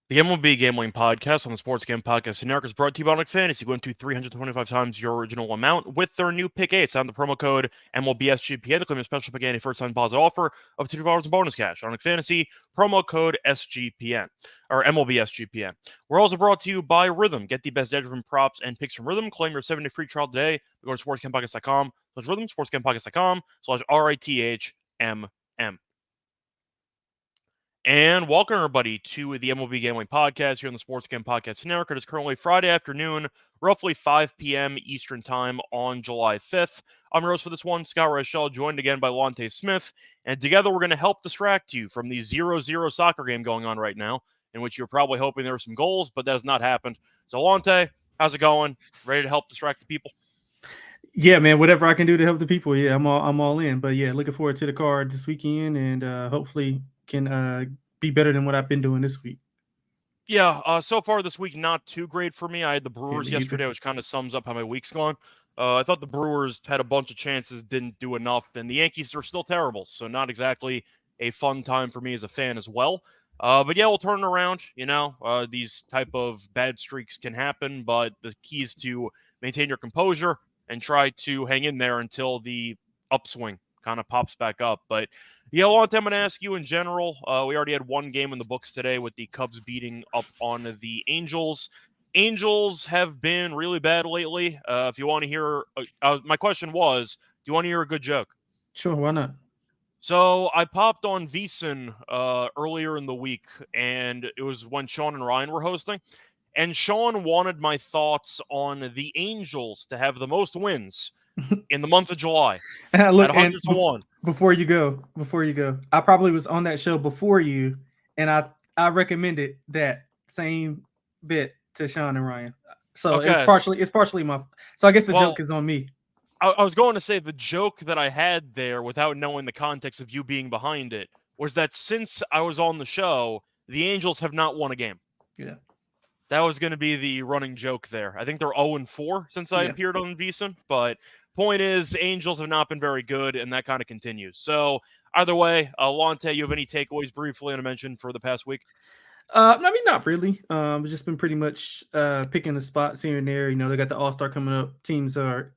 The MLB Gambling Podcast on the Sports Game Podcast Network is brought to you by Onyx Fantasy. Go into 325 times your original amount with their new Pick 8. Sign the promo code MLBSGPN to claim a special Pick 8 first-time deposit offer of $2 in bonus cash. Onyx Fantasy, promo code SGPN, or MLBSGPN. We're also brought to you by Rhythm. Get the best edge from props and picks from Rhythm. Claim your 7-day free trial today. Go to sportsgamepodcast.com/rhythm, sportsgamepodcast.com/RITHMM. And welcome, everybody, to the MLB Gambling Podcast here on the Sports Game Podcast Network. It is currently Friday afternoon, roughly 5 p.m. Eastern Time on July 5th. I'm your host for this one, Scott Reichel, joined again by Lonte Smith. And together we're going to help distract you from the 0-0 soccer game going on right now, in which you're probably hoping there are some goals, but that has not happened. So, Lonte, how's it going? Ready to help distract the people? Yeah, man, whatever I can do to help the people. Yeah, I'm all in. But yeah, looking forward to the card this weekend, and hopefully can be better than what I've been doing this week. Yeah, so far this week, not too great for me. I had the Yeah, Brewers me either. yesterday, which kind of sums up how my week's gone. I thought the Brewers had a bunch of chances, didn't do enough, and the Yankees are still terrible, so not exactly a fun time for me as a fan as well. But yeah, we'll turn it around. These type of bad streaks can happen, but the key is to maintain your composure and try to hang in there until the upswing kind of pops back up. But yeah, well, I'm going to ask you in general. We already had one game in the books today with the Cubs beating up on the Angels. Angels have been really bad lately. If you want to hear, my question was, do you want to hear a good joke? Sure, why not? So I popped on VSiN earlier in the week, and it was when Sean and Ryan were hosting. And Sean wanted my thoughts on the Angels to have the most wins in the month of July at Look, 100 to 1. before you go, I probably was on that show before you, and I recommended that same bit to Sean and Ryan. So Okay. it's partially my. So I guess the Well, joke is on me. I was going to say the joke that I had there without knowing the context of you being behind it was that since I was on the show, the Angels have not won a game. Yeah. That was going to be the running joke there. I think they're 0-4 since I Yeah. appeared on VSiN, but point is, Angels have not been very good, and that kind of continues. So either way, Lonte, you have any takeaways briefly to mention for the past week? I mean, not really. It's just been pretty much picking the spots here and there. They got the All-Star coming up. Teams are,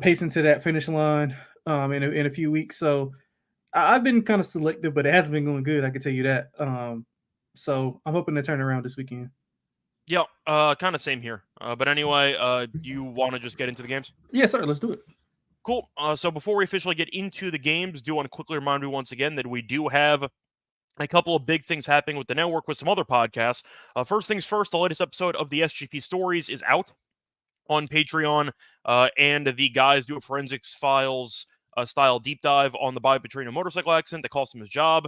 pacing to that finish line in a few weeks. So I've been kind of selective, but it hasn't been going good. I can tell you that. So I'm hoping to turn around this weekend. Yeah, kind of same here. But anyway, you want to just get into the games? Yeah, sir. Let's do it. Cool. So before we officially get into the games, do want to quickly remind you once again that we do have a couple of big things happening with the network with some other podcasts. First things first, the latest episode of the SGP Stories is out on Patreon, and the guys do a forensics files style deep dive on the Bobby Petrino motorcycle accident that cost him his job.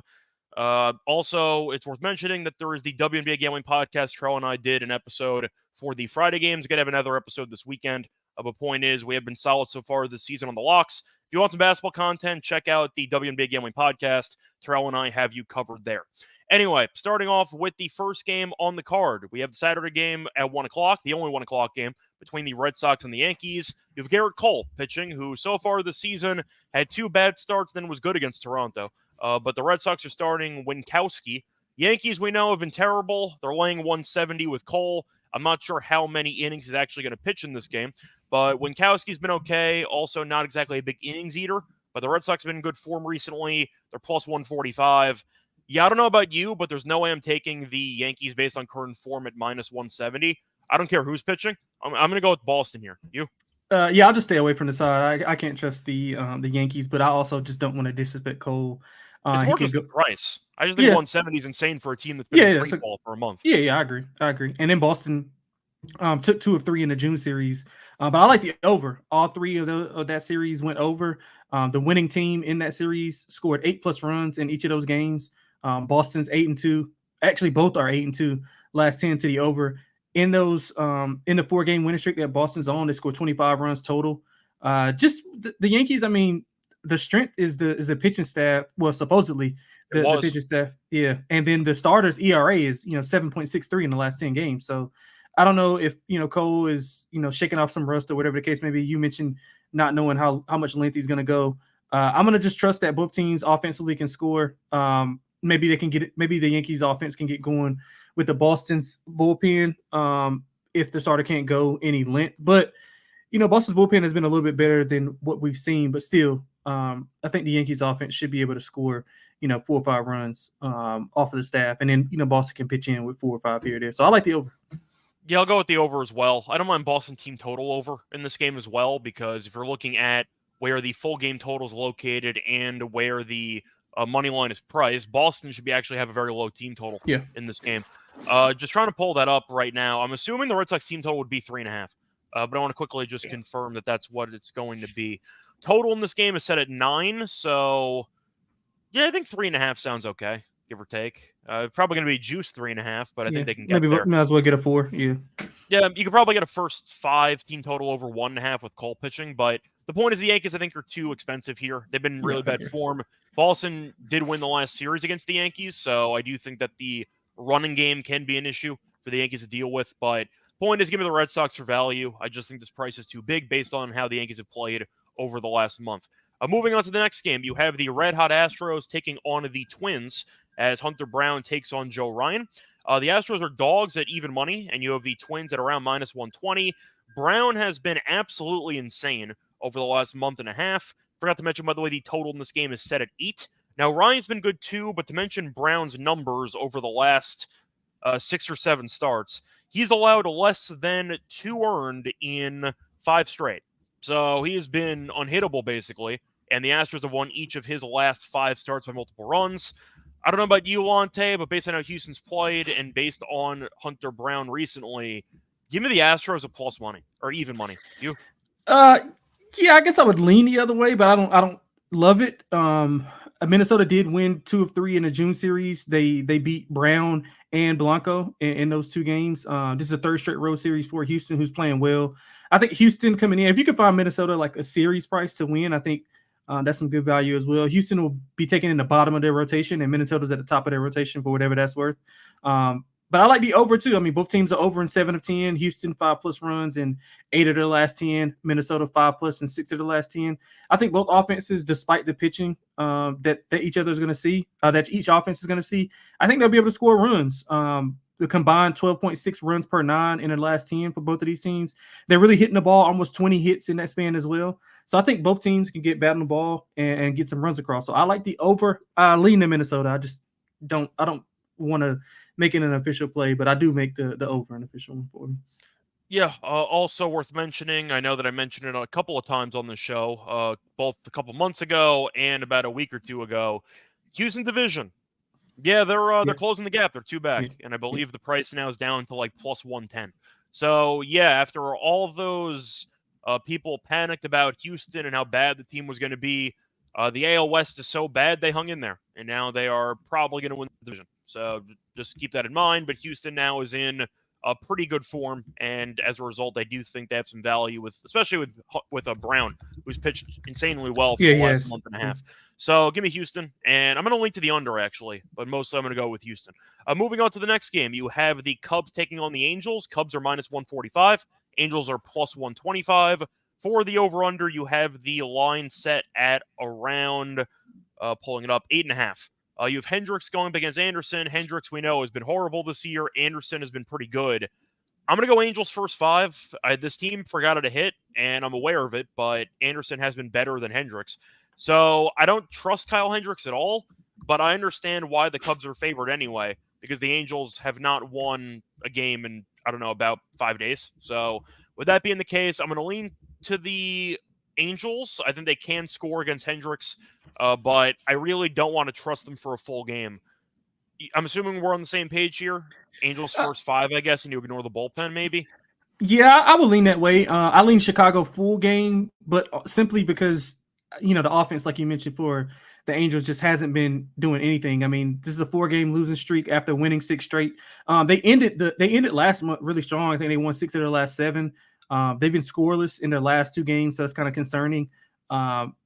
Also, it's worth mentioning that there is the WNBA Gambling Podcast. Trell and I did an episode for the Friday games. Going to have another episode this weekend. But point is, we have been solid so far this season on the locks. If you want some basketball content, check out the WNBA Gambling Podcast. Terrell and I have you covered there. Anyway, starting off with the first game on the card. We have the Saturday game at 1 o'clock, the only 1 o'clock game between the Red Sox and the Yankees. You have Garrett Cole pitching, who so far this season had 2 bad starts, then was good against Toronto. But the Red Sox are starting Winkowski. Yankees, we know, have been terrible. They're laying 170 with Cole. I'm not sure how many innings he's actually going to pitch in this game. But Winkowski's been okay. Also, not exactly a big innings eater. But the Red Sox have been in good form recently. They're plus 145. Yeah, I don't know about you, but there's no way I'm taking the Yankees based on current form at minus 170. I don't care who's pitching. I'm going to go with Boston here. You? Yeah, I'll just stay away from the side. I can't trust the Yankees, but I also just don't want to disrespect Cole. It's He more can just the go. price. I just think Yeah, 170 is insane for a team that's been in free so, fall for a month. yeah. I agree. And then Boston took 2 of 3 in the June series, but I like the over. All 3 of that series went over. The winning team in that series scored 8+ runs in each of those games. Boston's 8-2. Actually, both are 8-2. Last 10 to the over. In those in the 4-game winning streak that Boston's on, they scored 25 runs total. Just the Yankees. I mean, the strength is the pitching staff. Well, supposedly the pitching staff. Yeah, and then the starters ERA is 7.63 in the last 10 games. So I don't know if Cole is shaking off some rust or whatever the case may be. You mentioned not knowing how much length he's going to go. I'm going to just trust that both teams offensively can score. maybe they can get it. Maybe the Yankees offense can get going with the Boston's bullpen if the starter can't go any length. But Boston's bullpen has been a little bit better than what we've seen. But still, I think the Yankees offense should be able to score 4 or 5 runs off of the staff, and then Boston can pitch in with 4 or 5 here or there. So I like the over. Yeah, I'll go with the over as well. I don't mind Boston team total over in this game as well, because if you're looking at where the full game total is located and where the money line is priced, Boston should actually have a very low team total in this game. Just trying to pull that up right now. I'm assuming the Red Sox team total would be 3.5, but I want to quickly just confirm that that's what it's going to be. Total in this game is set at 9, so yeah, I think 3.5 sounds okay, give or take. Probably going to be juice 3.5, but I think they can get there. Might as well get a 4. Yeah, you could probably get a first 5 team total over 1.5 with Cole pitching, but the point is the Yankees, I think, are too expensive here. They've been in really bad form. Boston did win the last series against the Yankees, so I do think that the running game can be an issue for the Yankees to deal with, but point is, give me the Red Sox for value. I just think this price is too big based on how the Yankees have played over the last month. Moving on to the next game, you have the red-hot Astros taking on the Twins as Hunter Brown takes on Joe Ryan. The Astros are dogs at even money, and you have the Twins at around -120. Brown has been absolutely insane over the last month and a half. Forgot to mention, by the way, the total in this game is set at 8. Now, Ryan's been good too, but to mention Brown's numbers over the last 6 or 7 starts, he's allowed less than 2 earned in 5 straight. So he has been unhittable, basically, and the Astros have won each of his last 5 starts by multiple runs. I don't know about you, Lonte, but based on how Houston's played and based on Hunter Brown recently, give me the Astros a plus money or even money. You? Yeah, I guess I would lean the other way, but I don't love it. Minnesota did win 2 of 3 in the June series. They beat Brown and Blanco in those 2 games. This is a 3rd straight road series for Houston, who's playing well. I think Houston coming in, if you can find Minnesota like a series price to win, I think that's some good value as well. Houston will be taken in the bottom of their rotation, and Minnesota's at the top of their rotation for whatever that's worth. But I like the over too. I mean, both teams are over in 7 of 10. Houston 5+ runs in 8 of their last 10. Minnesota 5+ in 6 of the last 10. I think both offenses, despite the pitching that each other is going to see, that each offense is going to see, I think they'll be able to score runs. The combined 12.6 runs per 9 in the last 10 for both of these teams. They're really hitting the ball, almost 20 hits in that span as well. So I think both teams can get batting the ball and get some runs across. So I like the over. I lean to Minnesota. I just don't want to make it an official play, but I do make the over an official one for me. Yeah, also worth mentioning, I know that I mentioned it a couple of times on the show, both a couple months ago and about a week or 2 ago. Houston division. Yeah, they're closing the gap. They're 2 back, and I believe the price now is down to like plus 110. So, yeah, after all those people panicked about Houston and how bad the team was going to be, the AL West is so bad they hung in there, and now they are probably going to win the division. So just keep that in mind. But Houston now is in a pretty good form, and as a result, I do think they have some value especially with Brown, who's pitched insanely well for the last month and a half. So give me Houston, and I'm going to link to the under actually, but mostly I'm going to go with Houston. Moving on to the next game, you have the Cubs taking on the Angels. Cubs are -145. Angels are plus 125. For the over/under, you have the line set at around, pulling it up, 8.5. You have Hendricks going up against Anderson. Hendricks, we know, has been horrible this year. Anderson has been pretty good. I'm going to go Angels first 5. This team forgot how to hit, and I'm aware of it, but Anderson has been better than Hendricks. So I don't trust Kyle Hendricks at all, but I understand why the Cubs are favored anyway, because the Angels have not won a game in, I don't know, about 5 days. So with that being the case, I'm going to lean to the Angels. I think they can score against Hendricks, but I really don't want to trust them for a full game. I'm assuming we're on the same page here. Angels first 5, I guess, and you ignore the bullpen maybe? Yeah, I would lean that way. I lean Chicago full game, but simply because, the offense, like you mentioned, for the Angels just hasn't been doing anything. I mean, this is a 4-game losing streak after winning 6 straight. They ended last month really strong. I think they won 6 of their last 7. They've been scoreless in their last 2 games, so it's kind of concerning.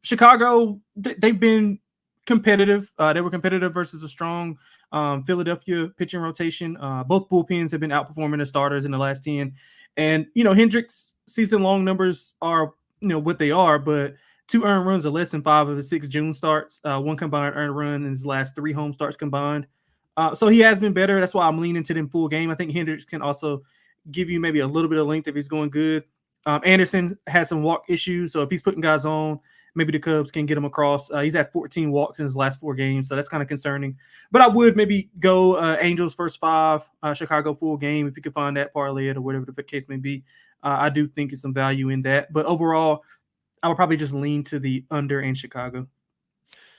Chicago, they've been competitive. They were competitive versus a strong Philadelphia pitching rotation. Both bullpens have been outperforming their starters in the last 10. And, Hendricks' season-long numbers are, what they are, but 2 earned runs or less in 5 of his 6 June starts, 1 combined earned run in his last 3 home starts combined. So he has been better. That's why I'm leaning to them full game. I think Hendricks can also give you maybe a little bit of length if he's going good. Anderson has some walk issues, so if he's putting guys on, maybe the Cubs can get him across. He's had 14 walks in his last 4 games, so that's kind of concerning. But I would maybe go Angels first 5, Chicago full game if you could find that parlay it or whatever the case may be. I do think it's some value in that. But overall, I would probably just lean to the under in Chicago.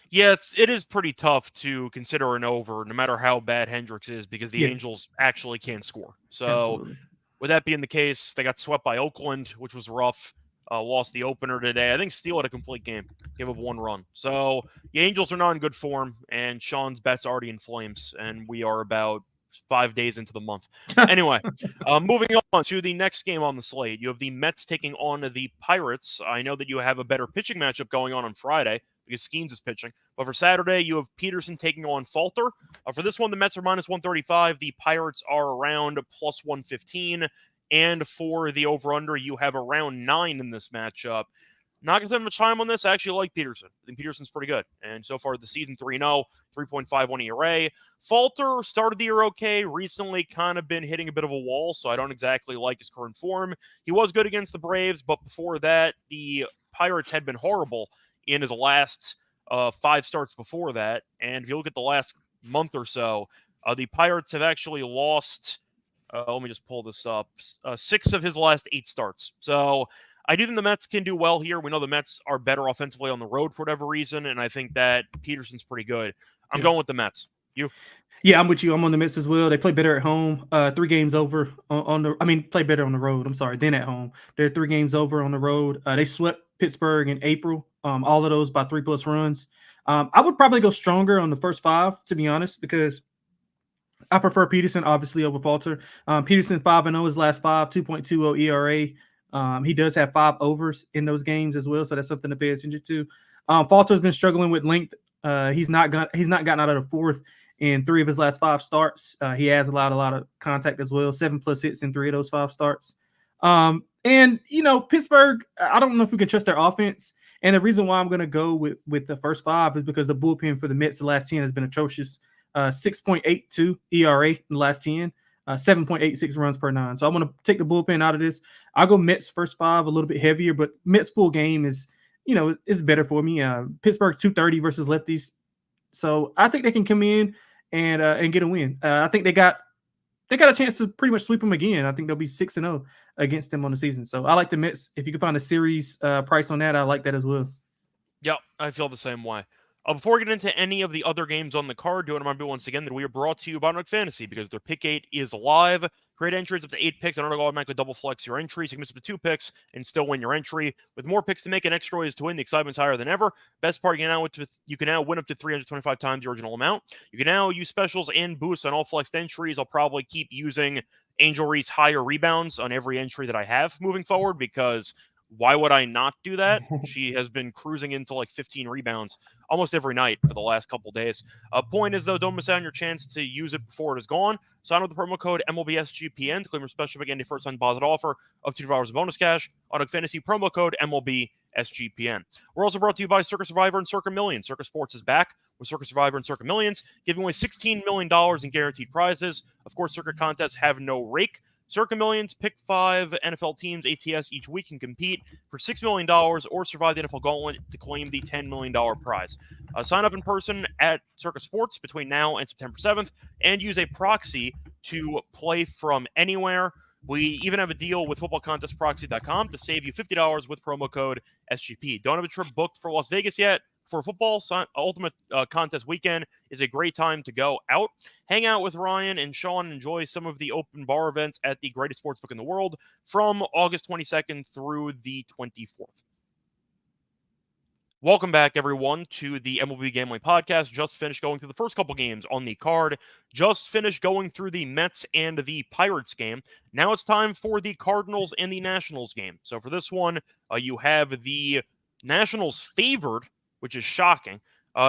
Yeah, it is pretty tough to consider an over, no matter how bad Hendricks is, because the Angels actually can't score. So, absolutely. With that being the case, they got swept by Oakland, which was rough. Lost the opener today. I think Steele had a complete game, gave up 1 run. So the Angels are not in good form, and Sean's bet's already in flames, and we are about 5 days into the month. Anyway, moving on to the next game on the slate. You have the Mets taking on the Pirates. I know that you have a better pitching matchup going on Friday because Skeens is pitching. But for Saturday, you have Peterson taking on Falter. For this one, the Mets are minus 135. The Pirates are around plus 115. And for the over-under, you have around 9 in this matchup. Not going to spend much time on this. I actually like Peterson. I think Peterson's pretty good. And so far this season, 3-0, 3.51 ERA. Falter started the year okay. Recently kind of been hitting a bit of a wall, so I don't exactly like his current form. He was good against the Braves, but before that, the Pirates had been horrible in his last 5 starts before that. And if you look at the last month or so, the Pirates have actually lost... let me just pull this up. 6 of his last 8 starts. So I do think the Mets can do well here. We know the Mets are better offensively on the road for whatever reason, and I think that Peterson's pretty good. I'm going with the Mets. You? Yeah, I'm with you. I'm on the Mets as well. They play better at home. 3 games over play better on the road. I'm sorry, than at home. They're 3 games over on the road. They swept Pittsburgh in April. All of those by 3+ runs. I would probably go stronger on the first 5, to be honest, because I prefer Peterson, obviously, over Falter. Peterson 5-0 his last 5, 2.20 ERA. He does have 5 overs in those games as well, so that's something to pay attention to. Falter's been struggling with length. He's not gotten out of the 4th in 3 of his last 5 starts. He has allowed a lot of contact as well, 7+ hits in 3 of those 5 starts. And Pittsburgh, I don't know if we can trust their offense. And the reason why I'm going to go with the first 5 is because the bullpen for the Mets the last 10 has been atrocious. 6.82 ERA in the last 10, 7.86 runs per 9. So I want to take the bullpen out of this. I'll go Mets first 5 a little bit heavier, but Mets full game is better for me. Pittsburgh's 230 versus lefties. So I think they can come in and get a win. I think they got a chance to pretty much sweep them again. I think they'll be 6-0 against them on the season. So I like the Mets. If you can find a series price on that, I like that as well. Yeah, I feel the same way. Before we get into any of the other games on the card, do want to remind you once again that we are brought to you by Untitled Fantasy because their Pick 8 is live. Great entries up to 8 picks. I don't automatically double flex your entries. You can miss up to 2 picks and still win your entry. With more picks to make and extra ways to win, the excitement's higher than ever. Best part, you can now win up to 325 times the original amount. You can now use specials and boosts on all flexed entries. I'll probably keep using Angel Reese higher rebounds on every entry that I have moving forward because why would I not do that? She has been cruising into like 15 rebounds almost every night for the last couple days. Point is, though, don't miss out on your chance to use it before it is gone. Sign up with the promo code MLBSGPN to claim your special big first time deposit offer up to $2 in bonus cash. On a fantasy promo code MLBSGPN. We're also brought to you by Circa Survivor and Circa Millions. Circa Sports is back with Circa Survivor and Circa Millions, giving away $16 million in guaranteed prizes. Of course, Circa contests have no rake. Circa Millions, pick 5 NFL teams ATS each week and compete for $6 million or survive the NFL Gauntlet to claim the $10 million prize. Sign up in person at Circa Sports between now and September 7th and use a proxy to play from anywhere. We even have a deal with footballcontestproxy.com to save you $50 with promo code SGP. Don't have a trip booked for Las Vegas yet? For football, Ultimate Contest Weekend is a great time to go out, hang out with Ryan and Sean, and enjoy some of the open bar events at the greatest sportsbook in the world from August 22nd through the 24th. Welcome back, everyone, to the MLB Gambling Podcast. Just finished going through the first couple games on the card. Just finished going through the Mets and the Pirates game. Now it's time for the Cardinals and the Nationals game. So for this one, you have the Nationals favored, which is shocking.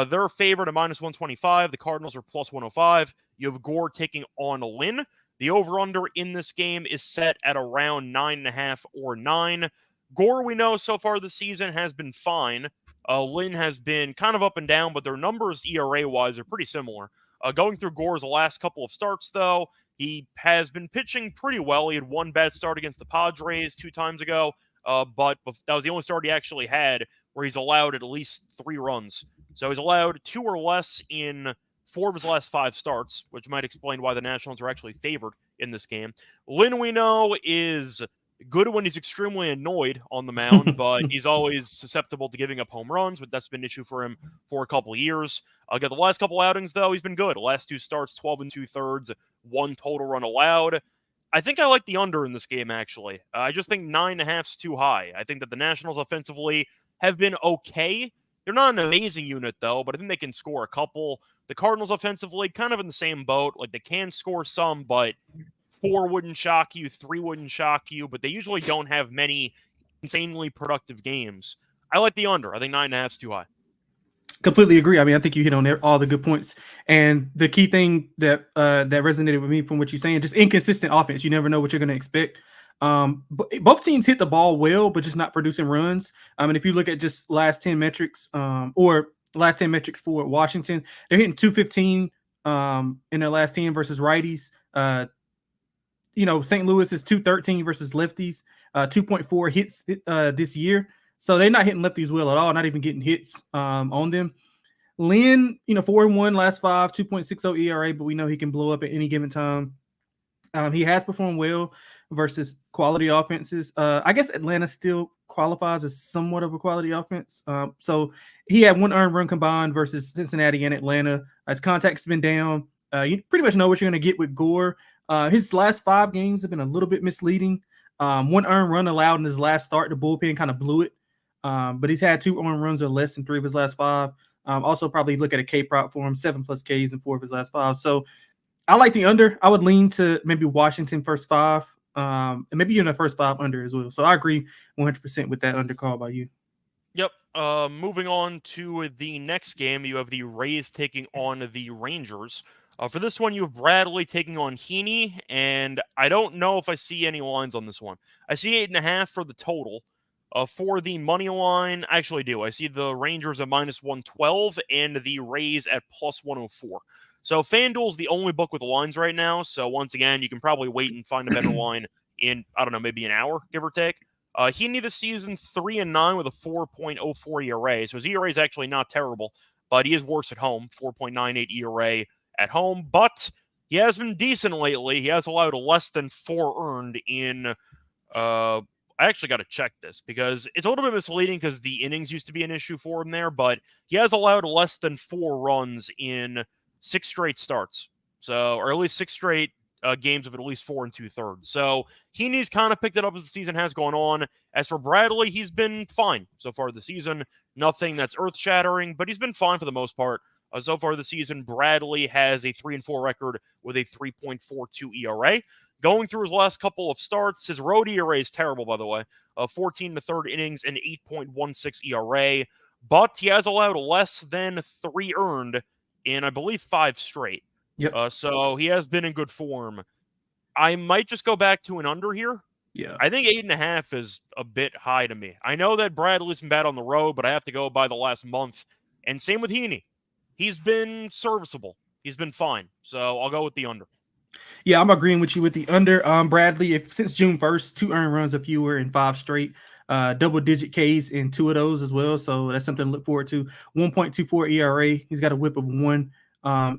They're favored at minus 125. The Cardinals are plus 105. You have Gore taking on Lynn. The over-under in this game is set at around 9.5 or 9. Gore, we know so far this season, has been fine. Lynn has been kind of up and down, but their numbers ERA-wise are pretty similar. Going through Gore's last couple of starts, though, he has been pitching pretty well. He had one bad start against the Padres 2 times ago, but that was the only start he actually had where he's allowed at least 3 runs. So he's allowed 2 or less in 4 of his last 5 starts, which might explain why the Nationals are actually favored in this game. Lynn, we know, is good when he's extremely annoyed on the mound, but he's always susceptible to giving up home runs, but that's been an issue for him for a couple of years. The last couple outings, though, he's been good. The last 2 starts, 12 and 2/3, 1 total run allowed. I think I like the under in this game, actually. I just think 9.5 is too high. I think that the Nationals offensively have been okay. They're not an amazing unit, though, but I think they can score a couple. The Cardinals offensively, kind of in the same boat. Like, they can score some, but 4 wouldn't shock you, 3 wouldn't shock you, but they usually don't have many insanely productive games. I like the under. I think 9.5 is too high. Completely agree. I mean, I think you hit on all the good points. And the key thing that that resonated with me from what you're saying, just inconsistent offense. You never know what you're going to expect. Both teams hit the ball well, but just not producing runs. And if you look at just last 10 metrics, or last 10 metrics for Washington, they're hitting 215 in their last 10 versus righties. St. Louis is 213 versus lefties, 2.4 hits this year. So they're not hitting lefties well at all, not even getting hits on them. Lynn, 4-1 last 5, 2.60 ERA, but we know he can blow up at any given time. He has performed well versus quality offenses. I guess Atlanta still qualifies as somewhat of a quality offense. So he had 1 earned run combined versus Cincinnati and Atlanta. His contact's been down. You pretty much know what you're going to get with Gore. His last 5 games have been a little bit misleading. 1 earned run allowed in his last start. The bullpen kind of blew it. But he's had 2 earned runs or less in 3 of his last 5. Also, probably look at a K prop for him, 7+ Ks in 4 of his last 5. So I like the under. I would lean to maybe Washington first 5, and maybe even the first 5 under as well. So I agree 100% with that under call by you. Yep. Moving on to the next game, you have the Rays taking on the Rangers. For this one, you have Bradley taking on Heaney, and I don't know if I see any lines on this one. I see 8.5 for the total. For the money line, I actually do. I see the Rangers at -112 and the Rays at +104. So FanDuel's the only book with lines right now. So once again, you can probably wait and find a better line in, I don't know, maybe an hour, give or take. Heaney this season 3-9 with a 4.04 ERA. So his ERA is actually not terrible, but he is worse at home, 4.98 ERA at home. But he has been decent lately. He has allowed less than 4 earned in. I actually got to check this because it's a little bit misleading because the innings used to be an issue for him there, but he has allowed less than 4 runs in 6 straight starts. So, or at least 6 straight games of at least 4 2/3. So Heaney's kind of picked it up as the season has gone on. As for Bradley, he's been fine so far this season. Nothing that's earth-shattering, but he's been fine for the most part. So far this season, Bradley has a 3-4 record with a 3.42 ERA. Going through his last couple of starts, his road ERA is terrible, by the way. 14 1/3 innings and 8.16 ERA. But he has allowed less than 3 earned in, I believe, 5 straight. Yep. So he has been in good form. I might just go back to an under here. Yeah. I think 8.5 is a bit high to me. I know that Bradley's been bad on the road, but I have to go by the last month. And same with Heaney. He's been serviceable. He's been fine. So I'll go with the under. Yeah, I'm agreeing with you with the under. Bradley, since June 1st, 2 earned runs or fewer in 5 straight, double-digit Ks in 2 of those as well. So that's something to look forward to. 1.24 ERA. He's got a whip of 1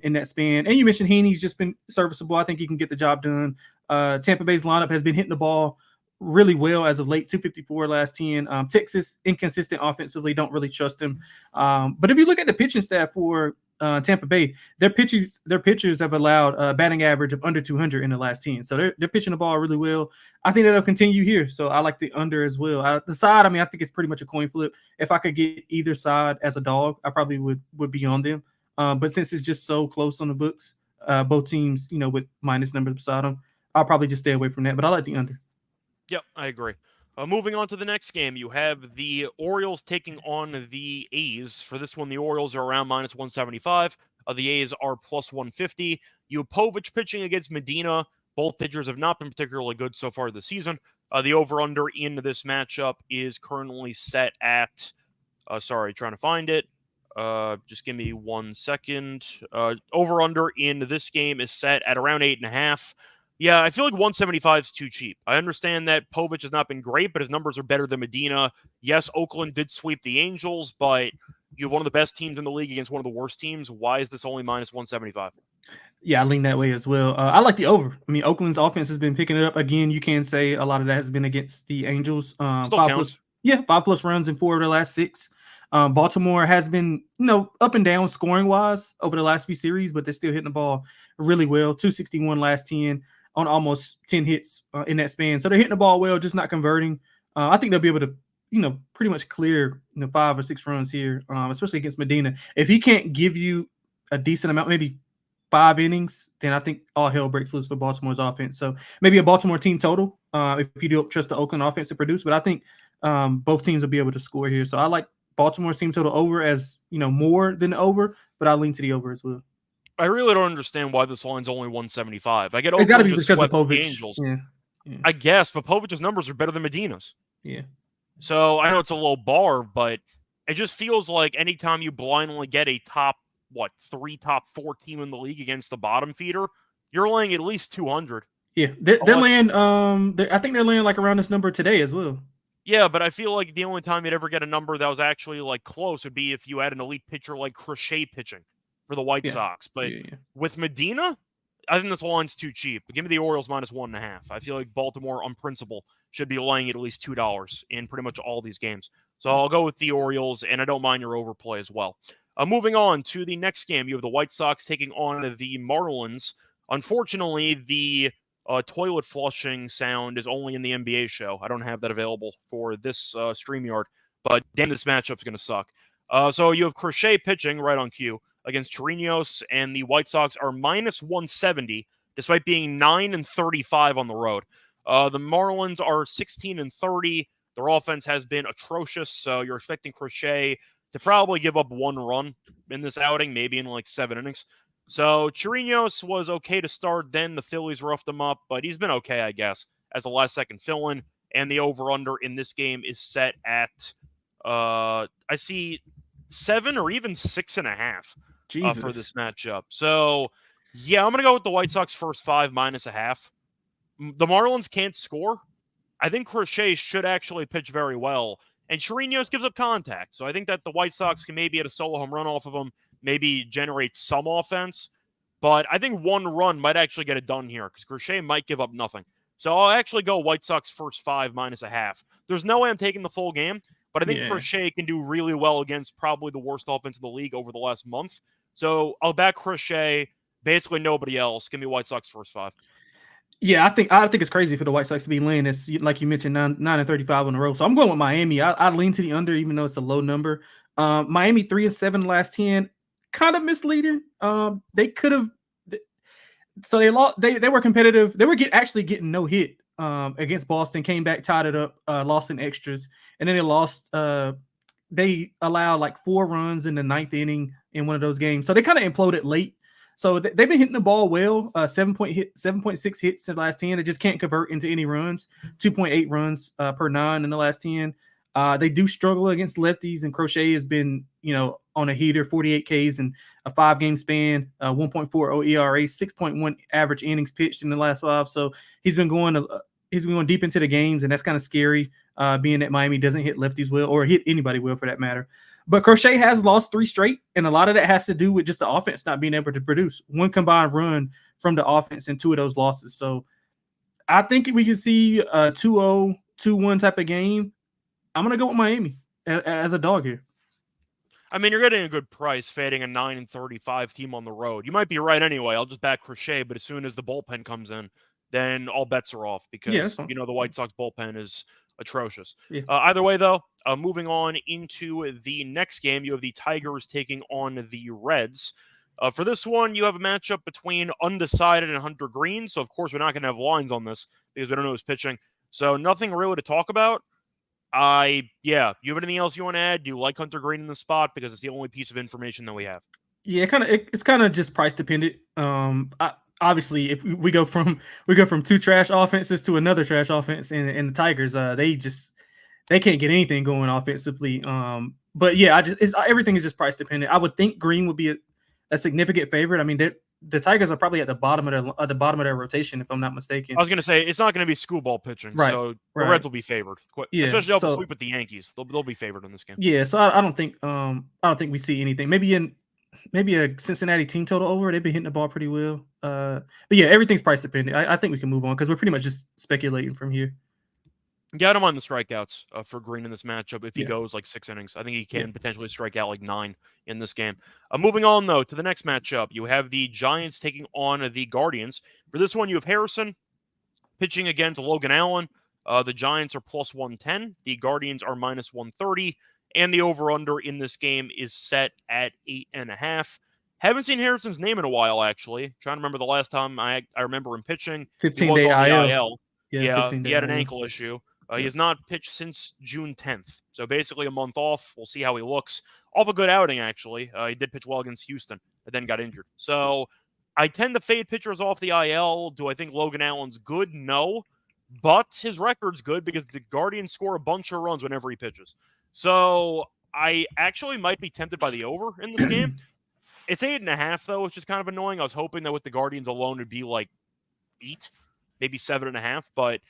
in that span. And you mentioned Heaney's just been serviceable. I think he can get the job done. Tampa Bay's lineup has been hitting the ball really well as of late. 254 last 10. Texas, inconsistent offensively. Don't really trust him. But if you look at the pitching staff for Tampa Bay, their pitchers have allowed a batting average of under 200 in the last 10. So they're pitching the ball really well. I think that'll continue here. So I like the under as well. The side, I mean, I think it's pretty much a coin flip. If I could get either side as a dog, I probably would be on them. But since it's just so close on the books, both teams, with minus numbers beside them, I'll probably just stay away from that. But I like the under. Yep, I agree. Moving on to the next game, you have the Orioles taking on the A's. For this one, the Orioles are around -175. The A's are +150. Povich pitching against Medina. Both pitchers have not been particularly good so far this season. The over-under in this matchup is currently set at, trying to find it. Just give me 1 second. Over-under in this game is set at around 8.5. Yeah, I feel like 175 is too cheap. I understand that Povich has not been great, but his numbers are better than Medina. Yes, Oakland did sweep the Angels, but you have one of the best teams in the league against one of the worst teams. Why is this only minus 175? Yeah, I lean that way as well. I like the over. I mean, Oakland's offense has been picking it up. Again, you can say a lot of that has been against the Angels. Still Five counts. plus, yeah, 5+ runs in 4 of the last 6. Baltimore has been, up and down scoring wise over the last few series, but they're still hitting the ball really well. 261 last 10 on almost 10 hits in that span. So they're hitting the ball well, just not converting. I think they'll be able to, pretty much clear 5 or 6 runs here, especially against Medina. If he can't give you a decent amount, maybe 5 innings, then I think all hell breaks loose for Baltimore's offense. So maybe a Baltimore team total if you don't trust the Oakland offense to produce. But I think both teams will be able to score here. So I like Baltimore's team total over as more than the over, but I lean to the over as well. I really don't understand why this line's only 175. I get It's got to Oakland be just because of swept the Povich. Angels. Yeah. I guess, but Povich's numbers are better than Medina's. Yeah. So I know it's a low bar, but it just feels like anytime you blindly get a top 3, top 4 team in the league against the bottom feeder, you're laying at least 200. Yeah, they're laying. I think they're laying like around this number today as well. Yeah, but I feel like the only time you'd ever get a number that was actually like close would be if you had an elite pitcher like Crochet pitching for the White Sox. But with Medina, I think this line's too cheap. Give me the Orioles minus 1.5. I feel like Baltimore, on principle, should be laying at least $2 in pretty much all these games. So I'll go with the Orioles, and I don't mind your overplay as well. Moving on to the next game, you have the White Sox taking on the Marlins. Unfortunately, the toilet flushing sound is only in the NBA show. I don't have that available for this StreamYard, but damn, this matchup's going to suck. So you have Crochet pitching right on cue against Chirinos, and the White Sox are minus 170, despite being 9-35 on the road. The Marlins are 16-30. Their offense has been atrocious, so you're expecting Crochet to probably give up 1 run in this outing, maybe in like 7 innings. So Chirinos was okay to start. Then the Phillies roughed him up, but he's been okay, I guess, as a last-second fill-in. And the over-under in this game is set at, I see 7 or even 6.5 for this matchup. So, yeah, I'm going to go with the White Sox first 5 minus a half. The Marlins can't score. I think Crochet should actually pitch very well. And Chirinos gives up contact. So I think that the White Sox can maybe get a solo home run off of him, maybe generate some offense. But I think 1 run might actually get it done here because Crochet might give up nothing. So I'll actually go White Sox first 5 minus a half. There's no way I'm taking the full game, but I think Crochet can do really well against probably the worst offense in the league over the last month. So I'll back Crochet, basically nobody else. Give me White Sox first 5. Yeah, I think it's crazy for the White Sox to be laying this, like you mentioned, 9-35 on the road. So I'm going with Miami. I lean to the under, even though it's a low number. Miami 3-7 last 10, kind of misleading. They could have. So they lost. They were competitive. They were actually getting no hit against Boston. Came back, tied it up, lost in extras, and then they lost. They allowed like 4 runs in the 9th inning in one of those games. So they kind of imploded late. So they've been hitting the ball well. 7.6 hits in the last 10. They just can't convert into any runs. 2.8 runs per 9 in the last 10. They do struggle against lefties, and Crochet has been, on a heater, 48 Ks in a 5-game span, 1.40 ERA, 6.1 average innings pitched in the last 5. So he's been going deep into the games, and that's kind of scary, being that Miami doesn't hit lefties well or hit anybody well for that matter. But Crochet has lost 3 straight, and a lot of that has to do with just the offense not being able to produce. 1 combined run from the offense in 2 of those losses. So I think we can see a 2-0, 2-1 type of game. I'm going to go with Miami as a dog here. I mean, you're getting a good price fading a 9-35 team on the road. You might be right anyway. I'll just back Crochet, but as soon as the bullpen comes in, then all bets are off because, the White Sox bullpen is atrocious. Yeah. Either way, though, moving on into the next game, you have the Tigers taking on the Reds. For this one, you have a matchup between Undecided and Hunter Green. So, of course, we're not going to have lines on this because we don't know who's pitching. So, nothing really to talk about. You have anything else you want to add? Do you like Hunter Green in the spot? Because it's the only piece of information that we have. Yeah, it's kind of just price dependent. I obviously, if we go from two trash offenses to another trash offense, and the Tigers, they can't get anything going offensively. But yeah, everything is just price dependent. I would think Green would be a significant favorite. I mean, the Tigers are probably at the bottom of their rotation, if I'm not mistaken. I was going to say it's not going to be schoolball pitching, Right, so right. the Reds will be favored. Yeah, especially off the sweep with the Yankees. They'll be favored in this game. Yeah, so I don't think we see anything. Maybe a Cincinnati team total over. They've been hitting the ball pretty well. But yeah, everything's price dependent. I think we can move on because we're pretty much just speculating from here. Got him on the strikeouts for Green in this matchup if he goes like 6 innings. I think he can potentially strike out like 9 in this game. Moving on, though, to the next matchup. You have the Giants taking on the Guardians. For this one, you have Harrison pitching against Logan Allen. The Giants are plus 110. The Guardians are minus 130. And the over-under in this game is set at 8.5. Haven't seen Harrison's name in a while, actually. Trying to remember the last time I remember him pitching. 15-day IL. Yeah, he had an ankle issue. He has not pitched since June 10th. So basically a month off. We'll see how he looks. Off a good outing, actually. He did pitch well against Houston, but then got injured. So I tend to fade pitchers off the IL. Do I think Logan Allen's good? No. But his record's good because the Guardians score a bunch of runs whenever he pitches. So I actually might be tempted by the over in this game. It's 8.5, though, which is kind of annoying. I was hoping that with the Guardians alone, it'd be like 8, maybe 7.5. But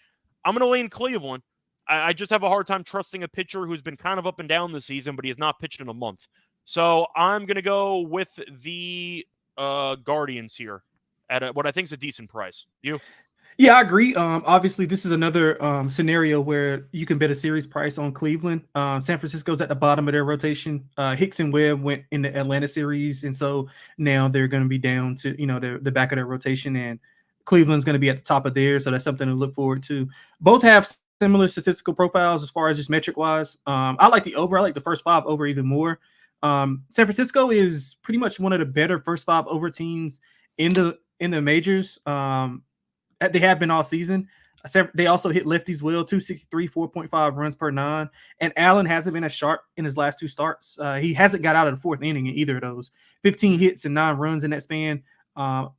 I'm going to lean Cleveland. I just have a hard time trusting a pitcher who's been kind of up and down this season, but he has not pitched in a month. So I'm going to go with the Guardians here at what I think is a decent price. You? Yeah, I agree. Obviously, this is another scenario where you can bet a series price on Cleveland. San Francisco's at the bottom of their rotation. Hicks and Webb went in the Atlanta series, and so now they're going to be down to the back of their rotation, and Cleveland's going to be at the top of theirs. So that's something to look forward to. Both have similar statistical profiles as far as just metric wise. I like the over. I like the first 5 over even more. San Francisco is pretty much one of the better first 5 over teams in the majors. They have been all season. They also hit lefties well, 263, 4.5 runs per 9. And Allen hasn't been as sharp in his last 2 starts. He hasn't got out of the 4th inning in either of those. 15 hits and 9 runs in that span.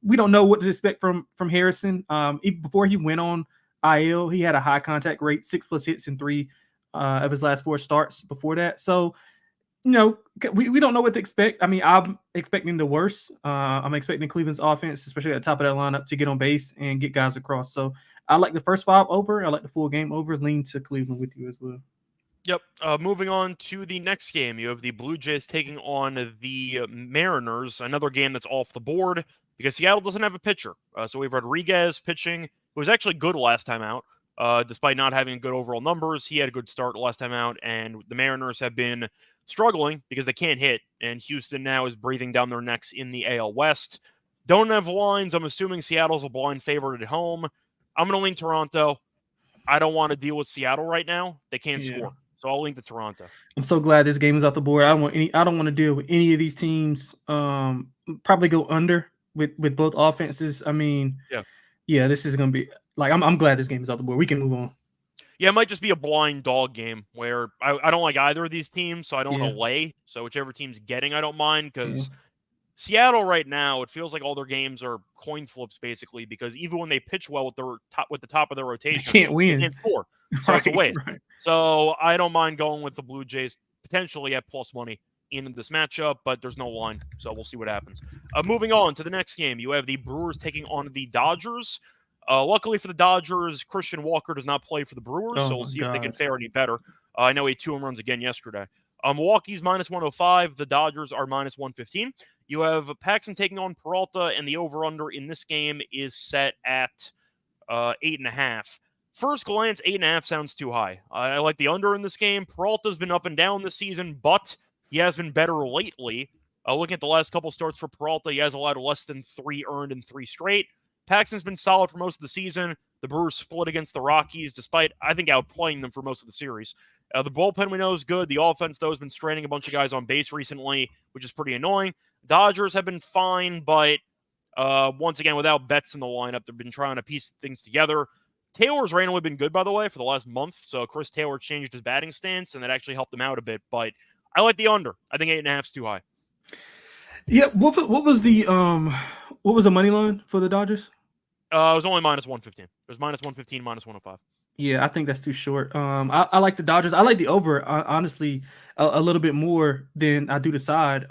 We don't know what to expect from Harrison. Even before he went on IL, he had a high contact rate, 6+ hits in 3 of his last 4 starts before that. So, we don't know what to expect. I mean, I'm expecting the worst. I'm expecting Cleveland's offense, especially at the top of that lineup, to get on base and get guys across. So I like the first 5 over. I like the full game over. Lean to Cleveland with you as well. Yep. Moving on to the next game, you have the Blue Jays taking on the Mariners, another game that's off the board because Seattle doesn't have a pitcher. So we have Rodriguez pitching, who was actually good last time out. Despite not having good overall numbers, he had a good start last time out, and the Mariners have been struggling because they can't hit, and Houston now is breathing down their necks in the AL West. Don't have lines. I'm assuming Seattle's a blind favorite at home. I'm going to lean Toronto. I don't want to deal with Seattle right now. They can't score, so I'll lean to Toronto. I'm so glad this game is off the board. I don't want to deal with any of these teams. Probably go under with both offenses. I mean, yeah, this is going to be like I'm glad this game is off the board. We can move on. Yeah, it might just be a blind dog game where I don't like either of these teams, so I don't want to lay. So whichever team's getting, I don't mind because Seattle right now, it feels like all their games are coin flips basically because even when they pitch well with the top of their rotation, they can't win. They can't score. So it's a waste. Right. So I don't mind going with the Blue Jays potentially at plus money in this matchup, but there's no line, so we'll see what happens. Moving on to the next game, you have the Brewers taking on the Dodgers. Luckily for the Dodgers, Christian Walker does not play for the Brewers, so we'll see if they can fare any better. I know he had 2 home runs again yesterday. Milwaukee's minus 105. The Dodgers are minus 115. You have Paxton taking on Peralta, and the over-under in this game is set at 8.5. First glance, 8.5 sounds too high. I like the under in this game. Peralta's been up and down this season, but he has been better lately. Looking at the last couple starts for Peralta, he has allowed less than 3 earned in 3 straight. Paxton's been solid for most of the season. The Brewers split against the Rockies, despite, I think, outplaying them for most of the series. The bullpen we know is good. The offense, though, has been straining a bunch of guys on base recently, which is pretty annoying. Dodgers have been fine, but once again, without Betts in the lineup, they've been trying to piece things together. Taylor's randomly been good, by the way, for the last month. So Chris Taylor changed his batting stance, and that actually helped him out a bit. But I like the under. I think 8.5 is too high. Yeah, what was the what was the money line for the Dodgers? It was only minus 115. It was minus 115, minus 105. Yeah, I think that's too short. I like the Dodgers. I like the over, honestly, a little bit more than I do the side.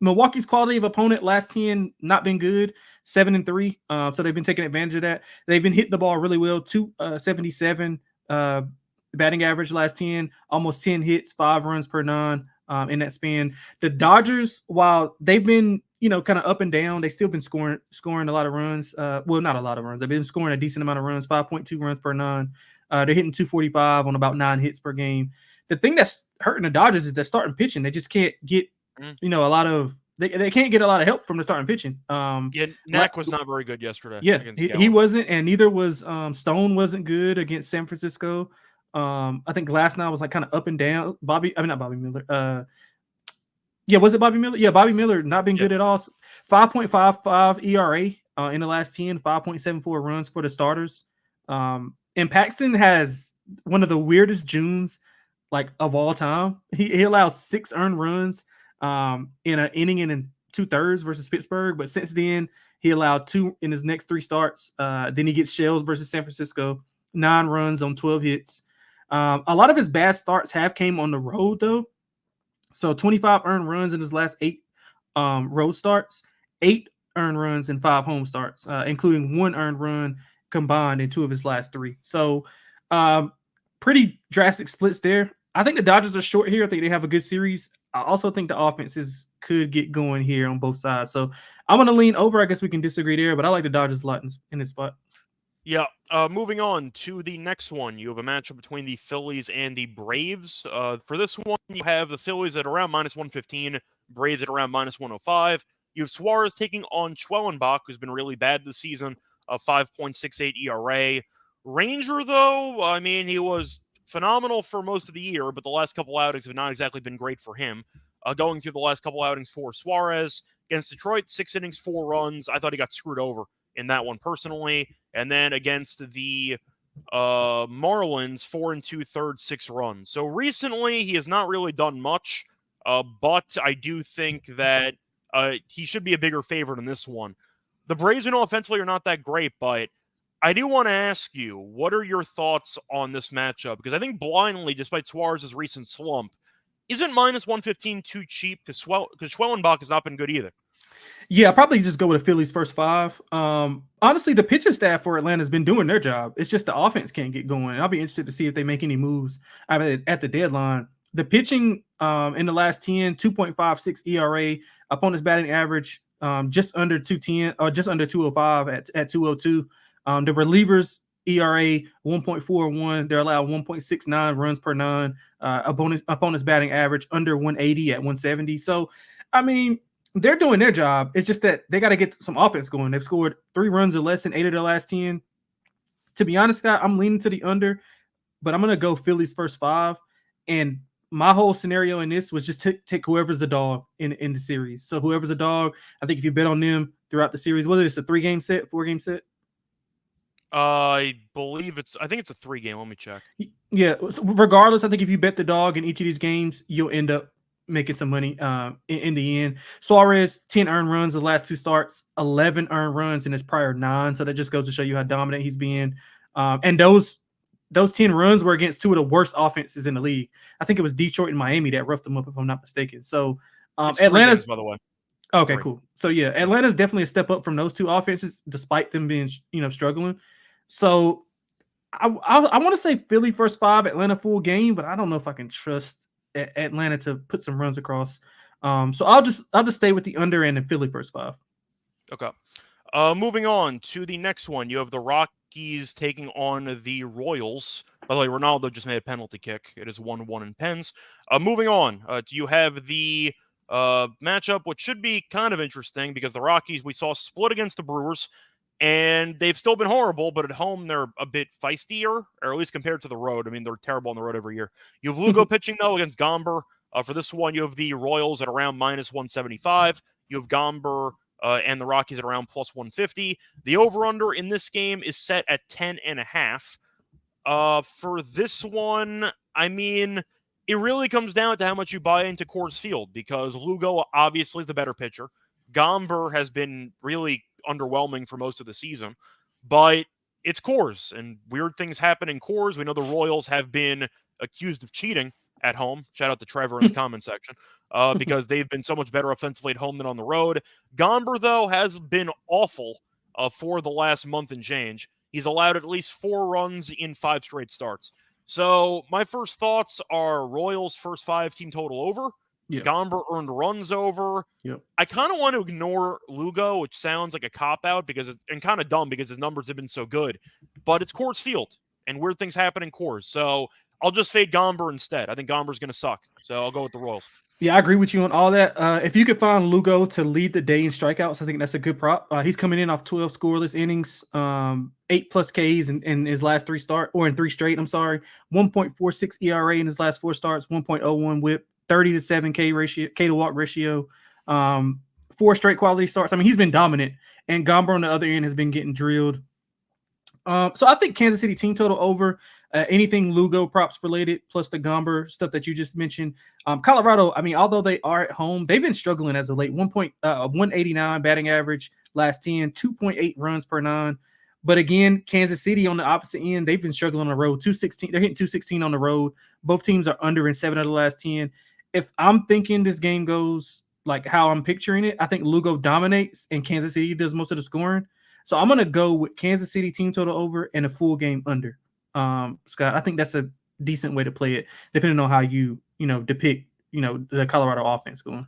Milwaukee's quality of opponent last 10 not been good, 7-3. So they've been taking advantage of that. They've been hitting the ball really well. 277 batting average last 10, almost 10 hits, 5 runs per 9 in that span. The Dodgers, while they've been kind of up and down, they still been scoring a lot of runs. Well, not a lot of runs. They've been scoring a decent amount of runs, 5.2 runs per 9. They're hitting 245 on about 9 hits per game. The thing that's hurting the Dodgers is they're starting pitching. They just can't get, a lot of they can't get a lot of help from the starting pitching. Yeah, Knack was not very good yesterday. Yeah, he wasn't, and neither was Stone wasn't good against San Francisco. I think Glasnow was like kind of up and down. Not Bobby Miller. Yeah, was it Bobby Miller? Yeah, Bobby Miller not been good at all. 5.55 ERA in the last 10, 5.74 runs for the starters. And Paxton has one of the weirdest Junes of all time. He allows 6 earned runs in an inning and in 2/3 versus Pittsburgh, but since then he allowed 2 in his next 3 starts. Then he gets shells versus San Francisco, 9 runs on 12 hits. A lot of his bad starts have came on the road though. So 25 earned runs in his last 8 road starts, 8 earned runs and 5 home starts, including 1 earned run combined in 2 of his last 3. So pretty drastic splits there. I think the Dodgers are short here. I think they have a good series. I also think the offenses could get going here on both sides. So I'm going to lean over. I guess we can disagree there, but I like the Dodgers a lot in this spot. Yeah. Moving on to the next one, you have a matchup between the Phillies and the Braves. For this one, you have the Phillies at around minus 115, Braves at around minus 105. You have Suarez taking on Schwellenbach, who's been really bad this season, a 5.68 ERA. Ranger, though, I mean, he was phenomenal for most of the year, but the last couple outings have not exactly been great for him. Going through the last couple outings for Suarez against Detroit, 6 innings, 4 runs. I thought he got screwed over in that one personally. And then against the Marlins, 4 2/3, 6 runs. So recently, he has not really done much, but I do think that he should be a bigger favorite in this one. The Braves, offensively are not that great, but I do want to ask you, what are your thoughts on this matchup? Because I think blindly, despite Suarez's recent slump, isn't minus 115 too cheap? Because Schwellenbach has not been good either. Yeah, I'll probably just go with the Phillies first 5. Honestly, the pitching staff for Atlanta has been doing their job. It's just the offense can't get going. I'll be interested to see if they make any moves at the deadline. The pitching in the last 10, 2.56 ERA, opponent's batting average just under 210 or just under 205 at 202. The relievers ERA 1.41. They're allowed 1.69 runs per 9. Opponent's batting average under 180 at 170. So, I mean, they're doing their job. It's just that they got to get some offense going. They've scored 3 runs or less in 8 of their last 10. To be honest, Scott, I'm leaning to the under, but I'm going to go Phillies first 5. And my whole scenario in this was just take whoever's the dog in the series. So whoever's a dog, I think if you bet on them throughout the series, whether it's a 3-game set, 4-game set. I think it's a 3-game. Let me check. Yeah. So regardless, I think if you bet the dog in each of these games, you'll end up making some money in the end. Suarez, 10 earned runs the last 2 starts, 11 earned runs in his prior 9. So that just goes to show you how dominant he's been. And those 10 runs were against 2 of the worst offenses in the league. I think it was Detroit and Miami that roughed them up, if I'm not mistaken. So Atlanta's, games, by the way. Okay, cool. So yeah, Atlanta's definitely a step up from those 2 offenses, despite them being struggling. So I want to say Philly first 5, Atlanta full game, but I don't know if I can trust Atlanta to put some runs across. So I'll just stay with the under and the Philly first 5. Okay. Moving on to the next one, you have the Rockies taking on the Royals. By the way, Ronaldo just made a penalty kick. It is 1-1 in Pens. Moving on, you have the matchup, which should be kind of interesting because the Rockies we saw split against the Brewers, and they've still been horrible, but at home they're a bit feistier, or at least compared to the road. I mean, they're terrible on the road every year. You have Lugo pitching, though, against Gamble. For this one, you have the Royals at around minus 175. You have Gamble and the Rockies at around plus 150. The over-under in this game is set at 10.5. For this one, I mean, it really comes down to how much you buy into Coors Field, because Lugo obviously is the better pitcher. Gamble has been really underwhelming for most of the season. But it's Coors, and weird things happen in Coors. We know the Royals have been accused of cheating at home. Shout out to Trevor in the comment section, because they've been so much better offensively at home than on the road. Gamble, though, has been awful for the last month and change. He's allowed at least 4 runs in 5 straight starts. So my first thoughts are Royals first 5 team total over. Yep. Gamble earned runs over. Yep. I kind of want to ignore Lugo, which sounds like a cop-out and kind of dumb because his numbers have been so good. But it's Coors Field, and weird things happen in Coors. So I'll just fade Gamble instead. I think Gamble's going to suck. So I'll go with the Royals. Yeah, I agree with you on all that. If you could find Lugo to lead the day in strikeouts, I think that's a good prop. He's coming in off 12 scoreless innings, 8+ Ks in his last 3 in 3 straight. I'm sorry, 1.46 ERA in his last 4 starts, 1.01 WHIP, 30 to 7 K to walk ratio, 4 straight quality starts. I mean, he's been dominant, and Gamble on the other end has been getting drilled. So I think Kansas City team total over. Anything Lugo props related, plus the Gamble stuff that you just mentioned. Colorado, I mean, although they are at home, they've been struggling as of late. 189 batting average last 10, 2.8 runs per 9. But again, Kansas City on the opposite end, they've been struggling on the road. 216, they're hitting 216 on the road. Both teams are under in 7 of the last 10. If I'm thinking this game goes like how I'm picturing it, I think Lugo dominates and Kansas City does most of the scoring. So I'm going to go with Kansas City team total over and a full game under. Scott, I think that's a decent way to play it, depending on how you depict, the Colorado offense going.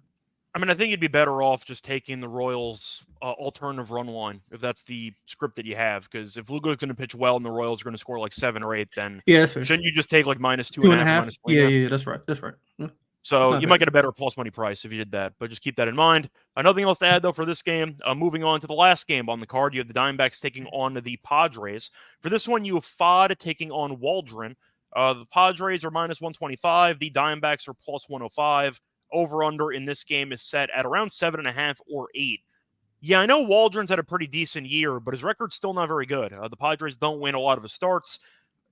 I mean, I think you'd be better off just taking the Royals' alternative run line if that's the script that you have. Because if Lugo's going to pitch well and the Royals are going to score like 7 or 8, then shouldn't you just take like -2.5? Yeah, that's right. Yeah. So you might get a better plus money price if you did that, but just keep that in mind. Nothing else to add, though, for this game. Moving on to the last game on the card, you have the Diamondbacks taking on the Padres. For this one, you have Fod taking on Waldron. The Padres are -125. The Diamondbacks are +105. Over-under in this game is set at around 7.5 or 8. Yeah, I know Waldron's had a pretty decent year, but his record's still not very good. The Padres don't win a lot of his starts.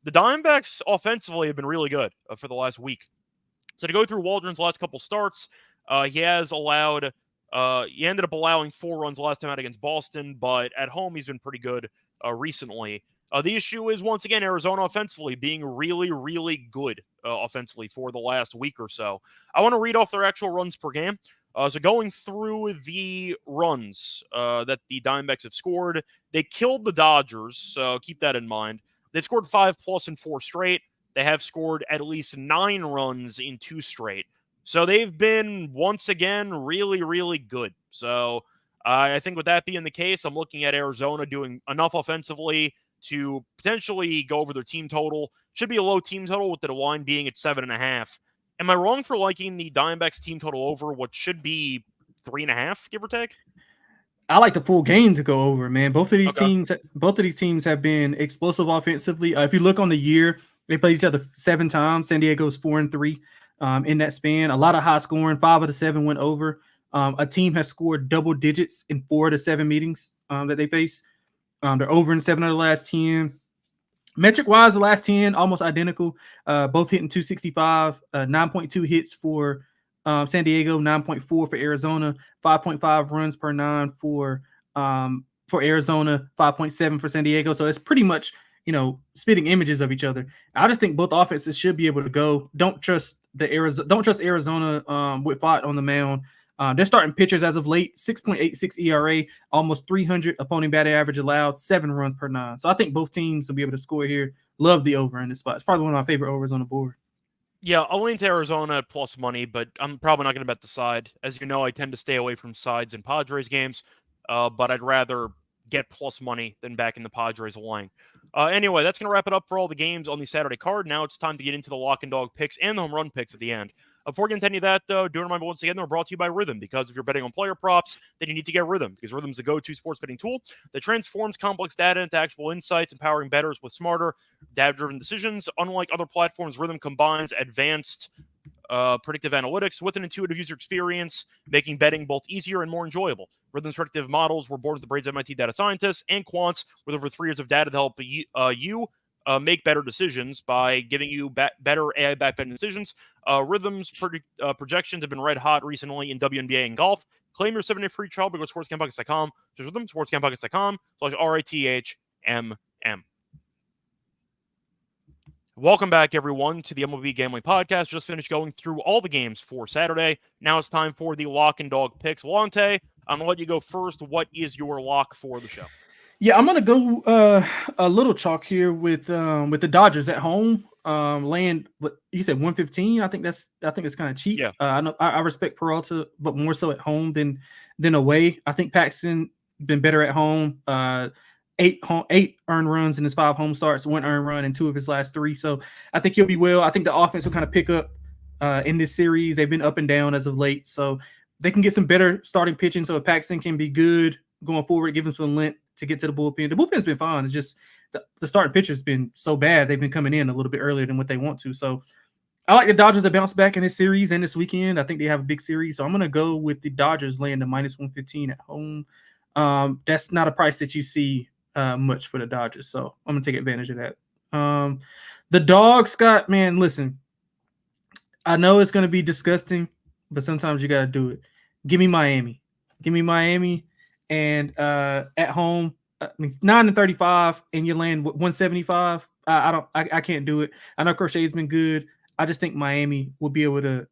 The Diamondbacks offensively have been really good for the last week. So to go through Waldron's last couple starts, he ended up allowing 4 runs last time out against Boston, but at home he's been pretty good recently. The issue is, once again, Arizona offensively being really, really good offensively for the last week or so. I want to read off their actual runs per game. So going through the runs that the Diamondbacks have scored, they killed the Dodgers, so keep that in mind. They've scored 5+ in 4 straight. They have scored at least 9 runs in 2 straight. So they've been, once again, really, really good. So I think with that being the case, I'm looking at Arizona doing enough offensively to potentially go over their team total. Should be a low team total with the line being at 7.5. Am I wrong for liking the Diamondbacks team total over what should be 3.5, give or take? I like the full game to go over, man. Both of these teams have been explosive offensively. If you look on the year, they played each other 7 times. San Diego's 4-3 in that span. A lot of high scoring. 5 of the 7 went over. A team has scored double digits in 4 of the 7 meetings that they face. They're over in 7 of the last 10. Metric-wise, the last 10, almost identical. Both hitting 265, 9.2 hits for San Diego, 9.4 for Arizona, 5.5 runs per 9 for Arizona, 5.7 for San Diego. So it's pretty much, spitting images of each other. I just think both offenses should be able to go. Don't trust Arizona with Fott on the mound. They're starting pitchers as of late, 6.86 ERA, almost 300 opponent batting average allowed, 7 runs per 9. So I think both teams will be able to score here. Love the over in this spot. It's probably one of my favorite overs on the board. Yeah, I'll lean to Arizona at plus money, but I'm probably not going to bet the side. As you know, I tend to stay away from sides in Padres games, but I'd rather get plus money than back in the Padres line. Anyway, that's going to wrap it up for all the games on the Saturday card. Now it's time to get into the lock and dog picks and the home run picks at the end. Before we get into any of that, though, do remember once again, they're brought to you by Rhythm, because if you're betting on player props, then you need to get Rhythm, because Rhythm's the go-to sports betting tool that transforms complex data into actionable insights, empowering bettors with smarter, data-driven decisions. Unlike other platforms, Rhythm combines advanced predictive analytics with an intuitive user experience, making betting both easier and more enjoyable. Rhythm's predictive models were born with the brains of MIT data scientists and quants with over 3 years of data to help you make better decisions by giving you better AI-backed betting decisions. Rhythm's projections have been red hot recently in WNBA and golf, Claim your 7-day free trial by going to sportsgamblingpockets.com. Just with them, sportsgamblingpockets.com/RITHMM. Welcome back, everyone, to the MLB Gambling Podcast. Just finished going through all the games for Saturday. Now it's time for the lock and dog picks. Lonte, I'm going to let you go first. What is your lock for the show? Yeah, I'm gonna go a little chalk here with the Dodgers at home. Laying what you said 115. I think it's kind of cheap. Yeah. I know I respect Peralta, but more so at home than away. I think Paxton been better at home. 8 earned runs in his 5 home starts, 1 earned run in 2 of his last 3. So I think he'll be well. I think the offense will kind of pick up in this series. They've been up and down as of late, so they can get some better starting pitching. So if Paxton can be good going forward, give him some length to get to the bullpen. The bullpen's been fine. It's just the starting pitcher's been so bad. They've been coming in a little bit earlier than what they want to. So I like the Dodgers to bounce back in this series and this weekend. I think they have a big series. So I'm going to go with the Dodgers laying the -115 at home. That's not a price that you see much for the Dodgers. So I'm going to take advantage of that. The dog, Scott, man, listen, I know it's going to be disgusting, but sometimes you got to do it. Give me Miami. And at home, 9-35, and you land 175. I can't do it. I know Crochet's been good. I just think Miami will be able to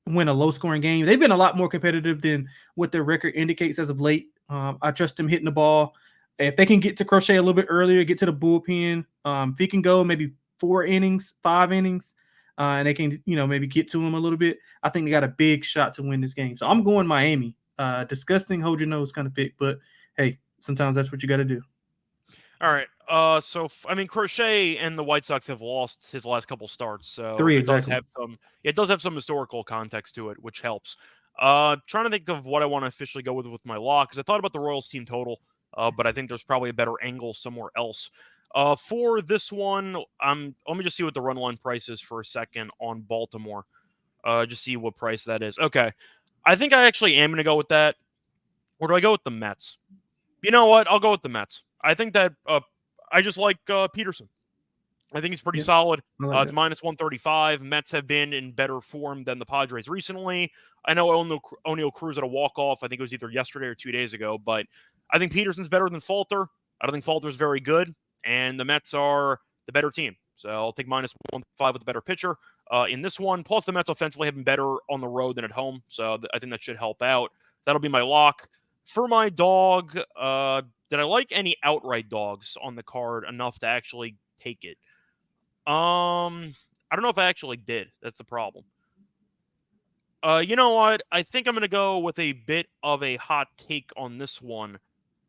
win a low-scoring game. They've been a lot more competitive than what their record indicates as of late. I trust them hitting the ball. If they can get to Crochet a little bit earlier, get to the bullpen, if he can go maybe 4 innings, 5 innings, and they can maybe get to him a little bit, I think they got a big shot to win this game. So I'm going Miami. Disgusting, hold your nose kind of pick, but hey, sometimes that's what you got to do. All right. Crochet and the White Sox have lost his last couple starts, so 3 it exactly. does have some historical context to it, which helps. Trying to think of what I want to officially go with my lock, because I thought about the Royals team total, but I think there's probably a better angle somewhere else. For this one, let me just see what the run line price is for a second on Baltimore. Just see what price that is. Okay. I think I actually am going to go with that. Or do I go with the Mets? You know what? I'll go with the Mets. I think that I just like Peterson. I think he's pretty solid. It's -135. Mets have been in better form than the Padres recently. I know O'Neill Cruz had a walk-off. I think it was either yesterday or 2 days ago. But I think Peterson's better than Falter. I don't think Falter's very good. And the Mets are the better team. So I'll take -105 with the better pitcher in this one. Plus, the Mets offensively have been better on the road than at home. So I think that should help out. That'll be my lock. For my dog, did I like any outright dogs on the card enough to actually take it? I don't know if I actually did. That's the problem. You know what? I think I'm going to go with a bit of a hot take on this one.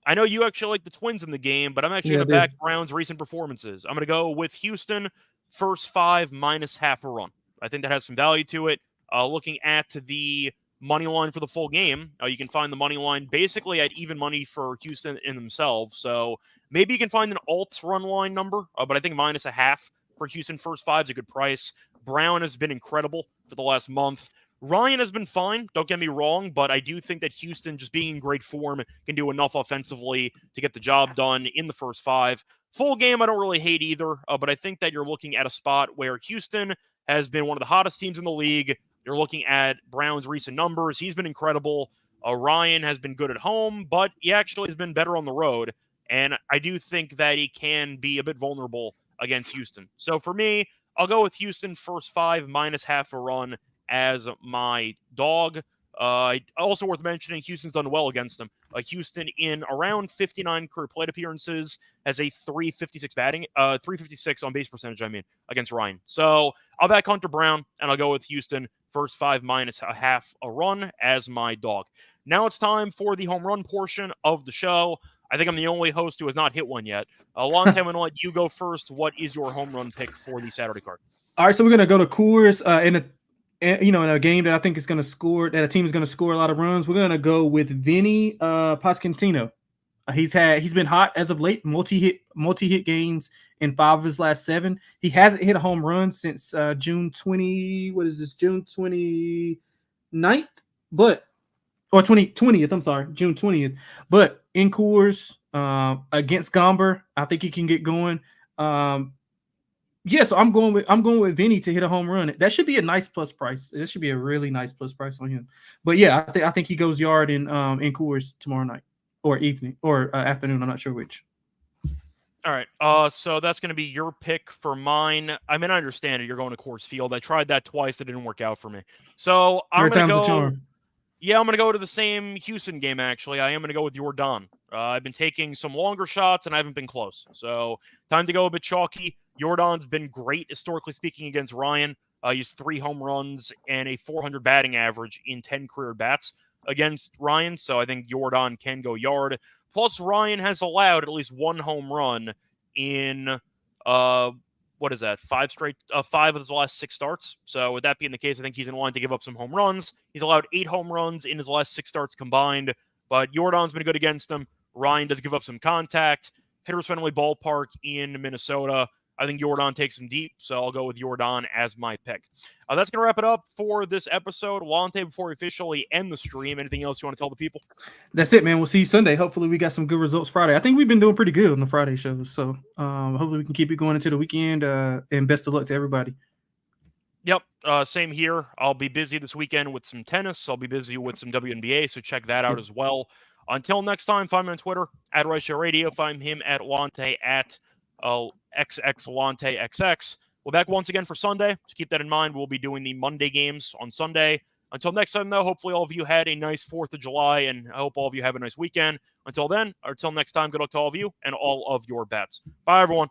I know you actually like the Twins in the game, but I'm actually going to back Brown's recent performances. I'm going to go with Houston, first 5 -0.5 a run. I think that has some value to it. Looking at the money line for the full game, you can find the money line basically at even money for Houston in themselves. So maybe you can find an alt run line number, but I think -0.5 for Houston first 5 is a good price. Brown has been incredible for the last month. Ryan has been fine, don't get me wrong, but I do think that Houston, just being in great form, can do enough offensively to get the job done in the first 5. Full game, I don't really hate either, but I think that you're looking at a spot where Houston has been one of the hottest teams in the league. You're looking at Brown's recent numbers. He's been incredible. Ryan has been good at home, but he actually has been better on the road, and I do think that he can be a bit vulnerable against Houston. So for me, I'll go with Houston first 5 -0.5 a run as my dog. Also worth mentioning, Houston's done well against them. Houston in around 59 career plate appearances has a 356 on base percentage, against Ryan. So I'll back Hunter Brown, and I'll go with Houston first 5 -0.5 a run as my dog. Now it's time for the home run portion of the show. I think I'm the only host who has not hit one yet. Lonte, I'm going to let you go first. What is your home run pick for the Saturday card? All right, so we're going to go to Coors in a game that I think is going to score, that a team is going to score a lot of runs. We're going to go with Vinny Pasquantino. He's been hot as of late, multi-hit games in 5 of his last 7. He hasn't hit a home run since June 20th, or 20th, I'm sorry, June 20th. But in Coors against Gamble, I think he can get going. Yeah, so I'm going with Vinny to hit a home run. That should be a nice plus price. This should be a really nice plus price on him. But yeah, I think he goes yard in Coors tomorrow night or evening or afternoon. I'm not sure which. All right. So that's going to be your pick for mine. I mean, I understand it. You're going to Coors Field. I tried that twice. That didn't work out for me. So I'm Third going to time's a go. charm. Yeah, I'm going to go to the same Houston game, actually. I am going to go with Jordan. I've been taking some longer shots, and I haven't been close. So time to go a bit chalky. Jordan's been great, historically speaking, against Ryan. He's 3 home runs and a 400 batting average in 10 career bats against Ryan. So I think Jordan can go yard. Plus, Ryan has allowed at least 1 home run in what is that? 5 of his last 6 starts. So with that being the case, I think he's in line to give up some home runs. He's allowed 8 home runs in his last 6 starts combined, but Jordan's been good against him. Ryan does give up some contact. Hitters Friendly Ballpark in Minnesota. I think Jordan takes him deep, so I'll go with Jordan as my pick. That's going to wrap it up for this episode. Lonte, before we officially end the stream, anything else you want to tell the people? That's it, man. We'll see you Sunday. Hopefully, we got some good results Friday. I think we've been doing pretty good on the Friday shows, so hopefully we can keep it going into the weekend. And best of luck to everybody. Yep, same here. I'll be busy this weekend with some tennis. I'll be busy with some WNBA, so check that out as well. Until next time, find me on Twitter, at Reichel Radio. Find him at Lonte, at XXLonteXX. We're back once again for Sunday. So keep that in mind. We'll be doing the Monday games on Sunday. Until next time, though, hopefully all of you had a nice 4th of July, and I hope all of you have a nice weekend. Until then, or until next time, good luck to all of you and all of your bets. Bye, everyone.